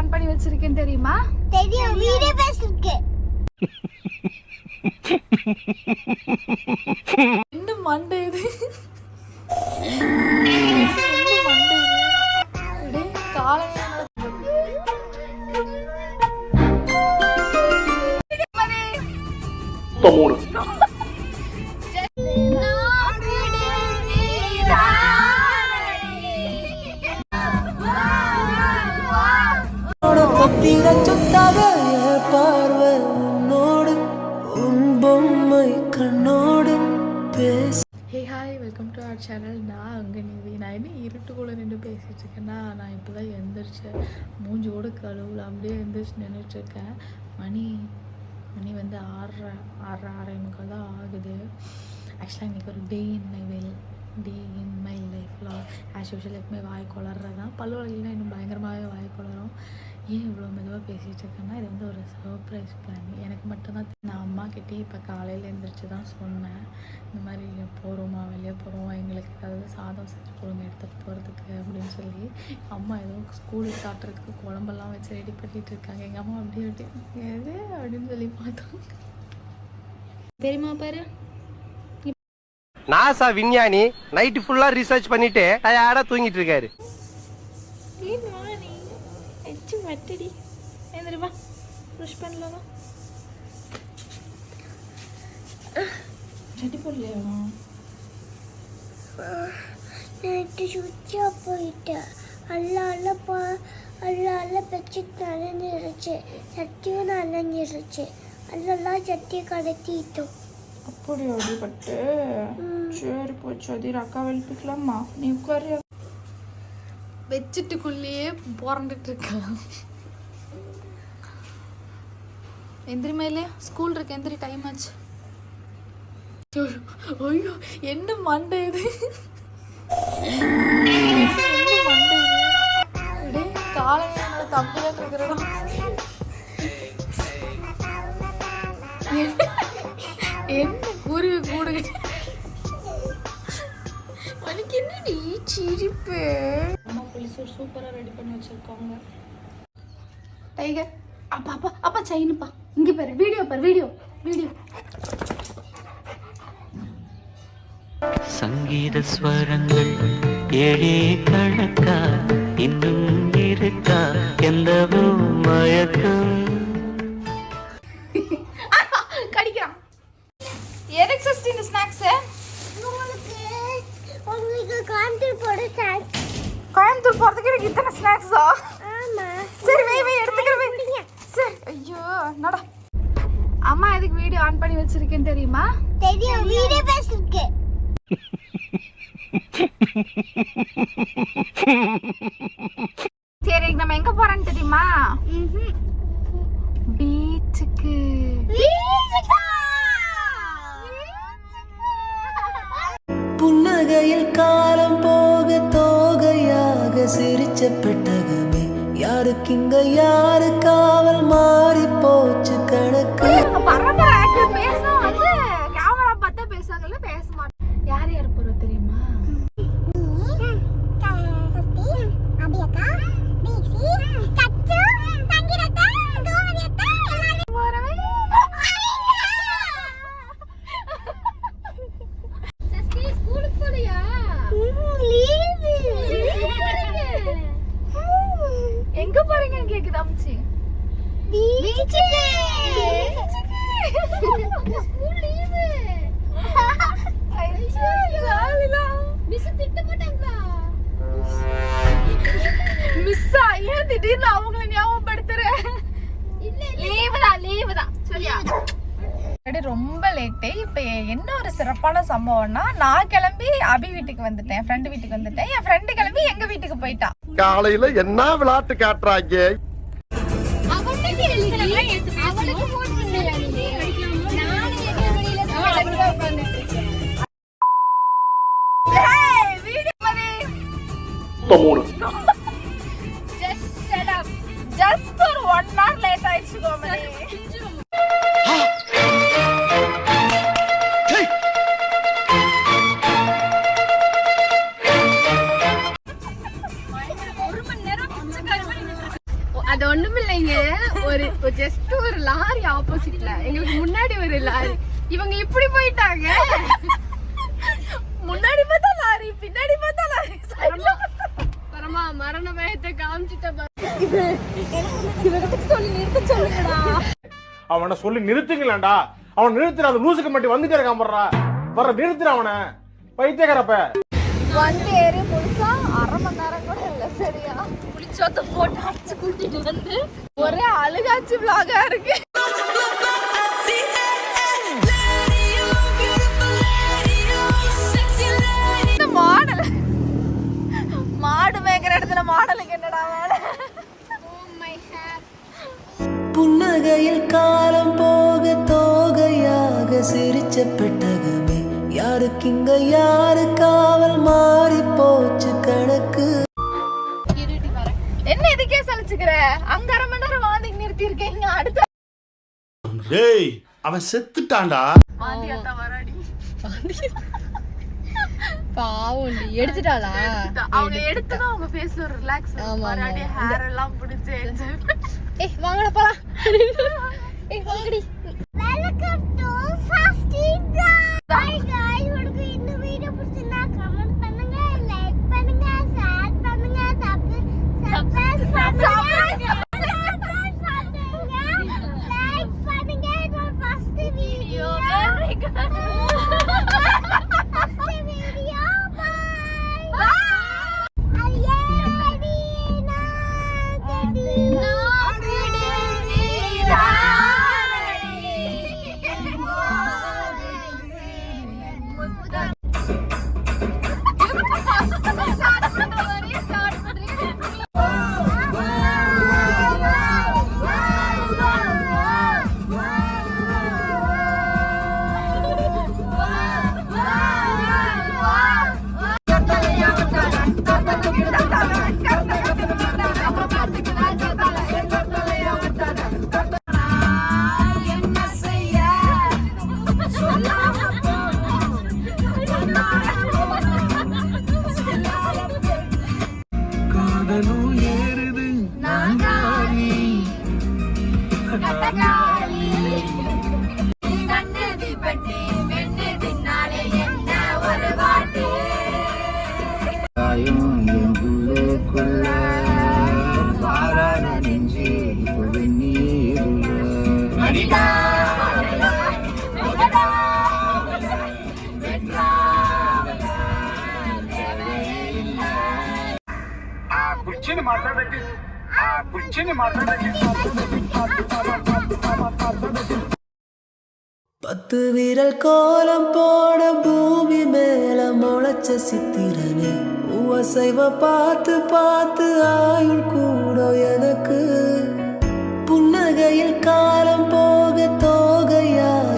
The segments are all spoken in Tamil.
ஆன் பண்ணி வச்சிருக்கேன் தெரியுமா? தெரியும், வீடியோ பேசிருக்கு. என்ன மண்டை இது? காலையில பார்வை உன்னோடு உன் பொம்மை கண்ணோடு பேச. Hey hi, welcome to our channel. நான் அங்கே நிவி. நான் என்ன இருட்டுக்குள்ளே நின்று பேசிகிட்டு இருக்கேன்னா, நான் இப்போ தான் எந்திரிச்சேன். மூஞ்சோடு கழுவுல அப்படியே எந்திரிச்சு நின்றுட்டுருக்கேன். மணி வந்து 6:30 தான் ஆகுது. ஆக்சுவலாக இன்றைக்கி ஒரு டே இன் மை லைஃப்பில் ஆஸ் யூஷுவல் எப்பவுமே வாய் குளறது தான். பல்லு வலினா இன்னும் பயங்கரமாகவே வாய் குளரும். ஏன் இவ்வளோ மெதுவாக பேசிகிட்டு இருக்கேன்னா, இது வந்து ஒரு சர்ப்ரைஸ் பிளான். எனக்கு மட்டும்தான். நான் அம்மாக்கிட்டே இப்போ காலையில் எழுந்திரிச்சு தான் சொன்னேன், இந்த மாதிரி போகிறோமா, வெளியே போகிறோம், எங்களுக்கு ஏதாவது சாதம் செஞ்சு கொடுங்க எடுத்துகிட்டு போகிறதுக்கு அப்படின்னு சொல்லி. அம்மா ஏதோ ஸ்கூலுக்கு சாப்பிட்றதுக்கு குழம்பெல்லாம் வச்சு ரெடி பண்ணிகிட்டு இருக்காங்க. எங்கள் அம்மா அப்படியே எது அப்படின்னு சொல்லி பார்த்தோம். பெரியம்மா பாரு, நாசா விஞ்ஞானி நைட்டு ஃபுல்லா ரிசர்ச் பண்ணிட்டு டயர்டா தூங்கிட்டு இருக்காரு. வட்டடி எந்திரிவா, ப்ரஷ் பண்ணலாம். சட்டி போடலையா? நைட்டு சுச்சா போயிட்டேன். அல்ல பெட்ஷீட் நனைஞ்சிருச்சு, சட்டியும் நனைஞ்சிருச்சு. அல்லெல்லாம் சட்டியை கடத்திட்டோம். அப்படி அடிபட்டு சரி போச்சு. அது அக்கா வெளிப்பிக்கலாமா? நீ உட்காரு. வச்சுட்டுக்குள்ளேயே புறந்துட்டு இருக்கா. எந்திரி மேலே, ஸ்கூல் இருக்கு, எந்திரி, டைம் ஆச்சு. ஐயோ என்ன மண்டை இது? என்ன மண்டை இது? காலையில என்னோட தம்பிதான் இருக்கிறோம். என்ன குருவி கூடு உனக்கு என்னடி சிரிப்பு? அம்மா போலீஸ் ஒரு சூப்பராக ரெடி பண்ணி வச்சிருக்காங்க. டைகர் அப்பா அப்பா அப்பா செயினுப்பா, இங்கே பாரு, வீடியோ பாரு, வீடியோ. சங்கீத ஸ்வரங்கள் ஏழே கணக்கா இன்னும் இருக்கா எந்தவோ மயக்கம். கடிக்கிறான். எதுக்கு சிஸ்டி இந்த ஸ்நாக்ஸ்? உங்களுக்கு கோயம்புத்தூர் போறதுக்கு எனக்கு இத்தனை ஸ்நாக்ஸா? ஆமா. சரி வை எடுத்துக்கிறேன். சரி. ஐயோ நட. அம்மா எதுக்கு வீடியோ ஆன் பண்ணி வச்சிருக்கேன் தெரியுமா? தெரியும், வீடியோ பேசிருக்கு. சரி, நம்ம எங்க போறோம்னு தெரியுமா? பீச்சுக்கு. புன்னகையில் காலம் போக தோகையாக சிரிச்ச பெட்டகமே, யாருக்கு இங்க யாரு காவல் மாறி போச்சு கணக்கு. பரம்பரை ஆக்டர் பேசணும் வந்து கேமரா பார்த்தா பேசுவாங்கல்ல, பேச மாட்டேன். யார் போறோம் தெரியுமா? எங்க போறீங்க கேக்குது அம்ச்சி? பீச்சுக்கு. School leave. ஐயோ ஜாலிலா. மிஸ் திட்ட மாட்டாங்களா? மிஸ்ஸா ஏன் திடீர்னு அவங்கள ஞாபகப்படுத்துறேன்? இல்ல லீவு தான் சரியா? ரொம்ப லேட்டு. இப்போ என்ன ஒரு சிறப்பான சம்பவம்னா, நான் கிளம்பி அபி வீட்டுக்கு வந்துட்டேன், ஃப்ரெண்டு வீட்டுக்கு வந்துட்டேன். என் ஃப்ரெண்டு கிளம்பி எங்க வீட்டுக்கு போயிட்டா. காலையில என்ன விளையாட்டு காட்டுறாங்க? Just for 1 hour late ஆயிடுச்சு கோமதி. அது ஒண்ணும் இல்லைங்க. ஒரு ஜஸ்ட் ஒரு லாரி ஆப்போசிட்ல எங்களுக்கு முன்னாடி ஒரு லாரி. இவங்க இப்படி போயிட்டாங்க. முன்னாடி பார்த்தா லாரி, பின்னாடி பார்த்தா லாரி. பரமா மரண பயத்தை காமிச்சிட்ட. சொல்லி நிறுத்த சொல்லுங்கடா. அவனை சொல்லி நிறுத்துங்களேன்டா. அவன் நிறுத்துற அந்த லூசுக்கு மட்டும் வந்துட்டே இருக்கான் போடுறா. வர நிறுத்துற அவனை பைத்தியக்காரப்ப. வண்டி ஏறி முழுசா 1/2 மணி நேரம் கூட இல்ல. சரியா புளிச்சோத்த போட்டு அடிச்சு கூட்டிட்டு வந்து ஒரே அழுகாச்சு vlog-ஆ இருக்கு. இந்த மாடு மேய்க்கிற இடத்துல மாடலுக்கு என்னடா வேலை? புன்னகையில் காலம் போக தோகையாக சிரிச்ச பெட்டகமே யாருக்கிங்க யாரு காவல் மாறி போச்சு கணக்கு. என்ன இதுக்கே சலிச்சுக்கிற? அங்க 1/2 மணி நேரம் வாந்தி நிறுத்தி இருக்கீங்க. அடுத்த டேய் அவன் செத்துட்டான்டா. வாந்தி அத்தா வராடி. பாவம் எடுத்துட்டாளா? அவங்க எடுத்துதான் அவங்க ஃபேஸ்ல ஒரு ரிலாக்ஸ் வராடி. ஹேர் எல்லாம் பிடிச்சு என்ஜாய் பண்ணி. வாங்கடா போலாம். வாங்கடி. Welcome to fast eat vlog. Hi guys, உங்களுக்கு இந்த வீடியோ பிடிச்சிருந்தா கமெண்ட் பண்ணுங்க, லைக் பண்ணுங்க, ஷேர் பண்ணுங்க, சப்ஸ்கிரைப் பண்ணுங்க. லைக் பண்ணுங்க. இது first video. Very good. First video. Bye. அரியே அடினா கடினா. பத்து விரல் கோலம் போட பூமி மேல முளைச்ச சித்திரனே உவசைவ பார்த்து பார்த்து ஆயுள் கூட எனக்கு. புன்னகையில் காலம் போக தோகையாக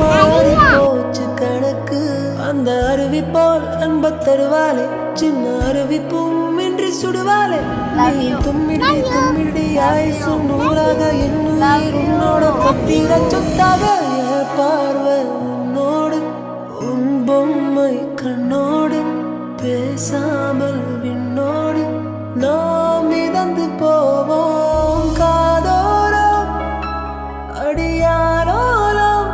மாறி போச்சு கணக்கு. அந்த அருவி போல் அன்ப தருவாலே சின்ன அருவிப்பும் இன்றி சுடுவாலே. நீ தும்மிடி தும்மிடி ஆயுசு நூறாக என்னுயிர் உன்னோட பத்திர சொத்தாக. பார்வை உன்னோடு உன் பொம்மை கண்ணோடு பேசாமல் விண்ணோடு நாம் மிதந்து போவோம் காதோரம் அடியாரோலம்.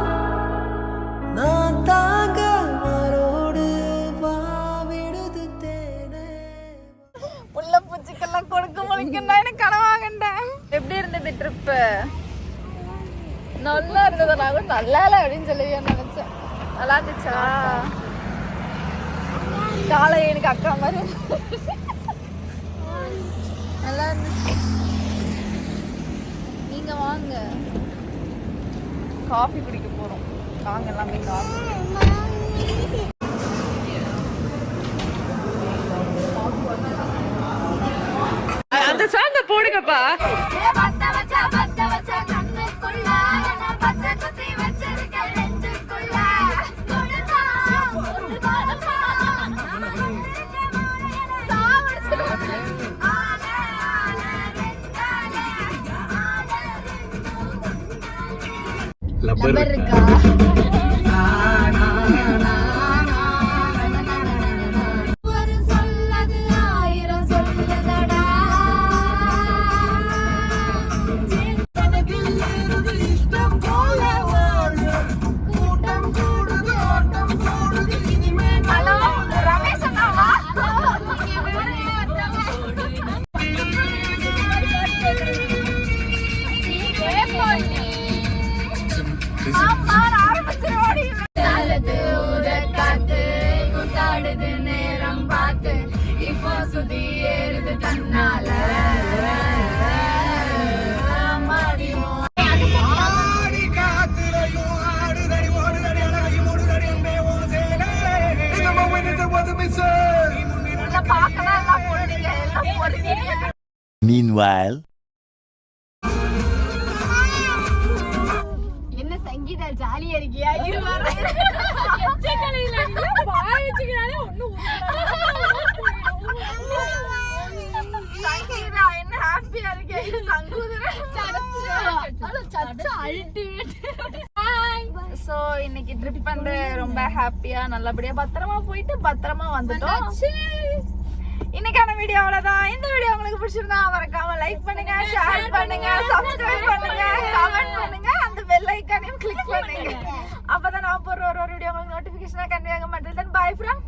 நான் தாங்க மரோடு வாவிடுது தேனே. உள்ள பூச்சிக்கெல்லாம் கொடுக்க முடிக்கண்டா. எனக்கு கனவாகண்டேன். எப்படி இருந்தது ட்ரிப்பு? நல்லா இருந்தது. நான் கூட நல்லா இல்லை அப்படின்னு சொல்லுவேன் நினைச்சேன். நல்லா இருந்துச்சா? காலை எனக்கு அக்கா மாதிரி நல்லா இருந்துச்சு. நீங்க வாங்க, காஃபி குடிக்க போறோம். வாங்க எல்லாமே காஃபி. அந்த சாங்க போடுங்கப்பா. நம்பர் இருக்கா? ஒரு சொல்லது சுதி ஏறுது தன்னால Meanwhile, என்ன சங்கீதா ஜாலியா இருக்கியா இரு வரேன் சங்கீதா என்ன ஹாப்பியா இருக்கே இது சங்கூதரன் சோ இன்னைக்கு ட்ரிப் வந்து ரொம்ப ஹாப்பியா நல்லபடியா பத்திரமா போயிட்டு பத்திரமா வந்துட்டோம். இன்னைக்கான வீடியோ அவ்வளவுதான். இந்த வீடியோ உங்களுக்கு பிடிச்சிருந்தா மறக்காம லைக் பண்ணுங்க, ஷேர் பண்ணுங்க, சப்ஸ்கிரைப் பண்ணுங்க, கமெண்ட் பண்ணுங்க, அந்த பெல் ஐகானையும் கிளிக் பண்ணுங்க. அப்பதான் நான் போடுற ஒரு வீடியோ உங்களுக்கு நோட்டிபிகேஷனா கன்வே ஆக மாட்டேன். By from